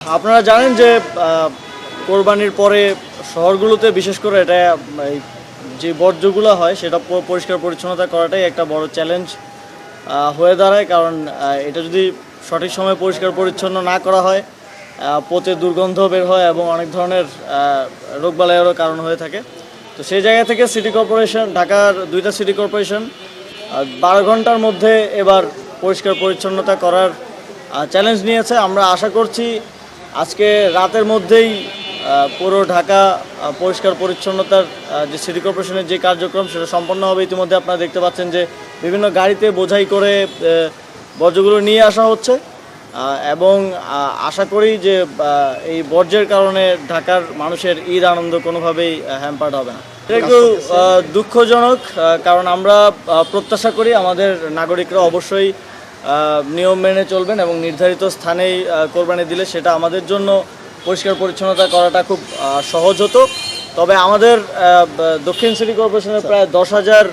আপনারা জানেন যে কোরবানির পরে শহরগুলোতে বিশেষ করে এটা যে বর্জ্যগুলো হয় সেটা পরিষ্কার পরিচ্ছন্নতা করাটাই একটা বড় চ্যালেঞ্জ হয়ে দাঁড়ায়। কারণ এটা যদি সঠিক সময়ে পরিষ্কার পরিচ্ছন্ন না করা হয় পচে দুর্গন্ধ বের হয় এবং অনেক ধরনের রোগবালাইয়েরও কারণ হয়ে থাকে। তো সেই জায়গা থেকে সিটি কর্পোরেশন, ঢাকার 2টা সিটি কর্পোরেশন 12 ঘন্টার মধ্যে এবার পরিষ্কার পরিচ্ছন্নতা করার চ্যালেঞ্জ নিয়েছে। আমরা আশা করছি আজকে রাতের মধ্যেই পুরো ঢাকা পরিষ্কার পরিচ্ছন্নতার যে সিটি কর্পোরেশনের যে কার্যক্রম সেটা সম্পন্ন হবে। ইতিমধ্যে আপনারা দেখতে পাচ্ছেন যে বিভিন্ন গাড়িতে বোঝাই করে বর্জ্যগুলো নিয়ে আসা হচ্ছে এবং আশা করি যে এই বর্জ্যের কারণে ঢাকার মানুষের ঈদ আনন্দ কোনোভাবেই হ্যাম্পার্ড হবে না। এটা একটু দুঃখজনক, কারণ আমরা প্রত্যাশা করি আমাদের নাগরিকরা অবশ্যই নিয়ম মেনে চলবেন এবং নির্ধারিত স্থানেই কোরবানি দিলে সেটা আমাদের জন্য পরিষ্কার পরিচ্ছন্নতা করাটা খুব সহজ হতো। তবে আমাদের দক্ষিণ সিটি কর্পোরেশনের প্রায় 10,000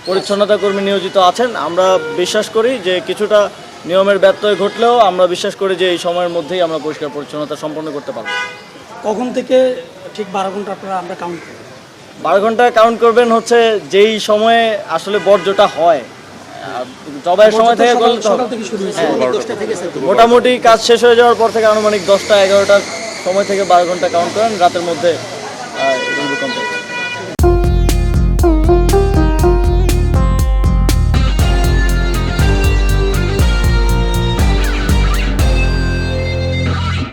পরিচ্ছন্নতা কর্মী নিয়োজিত আছেন। আমরা বিশ্বাস করি যে কিছুটা নিয়মের ব্যত্যয় ঘটলেও আমরা বিশ্বাস করি যে এই সময়ের মধ্যেই আমরা পরিষ্কার পরিচ্ছন্নতা সম্পন্ন করতে পারব। কখন থেকে ঠিক 12 ঘন্টা আপনারা আমরা কাউন্ট করব? 12 ঘন্টা কাউন্ট করবেন হচ্ছে যেই সময়ে আসলে বর্জ্যটা হয়। জবাইয়ের সময় থেকে মোটামুটি কাজ শেষ হয়ে যাওয়ার পর থেকে আনুমানিক 10টা 11টার সময় থেকে 12 ঘন্টা কাউন্ট করেন, রাতের মধ্যে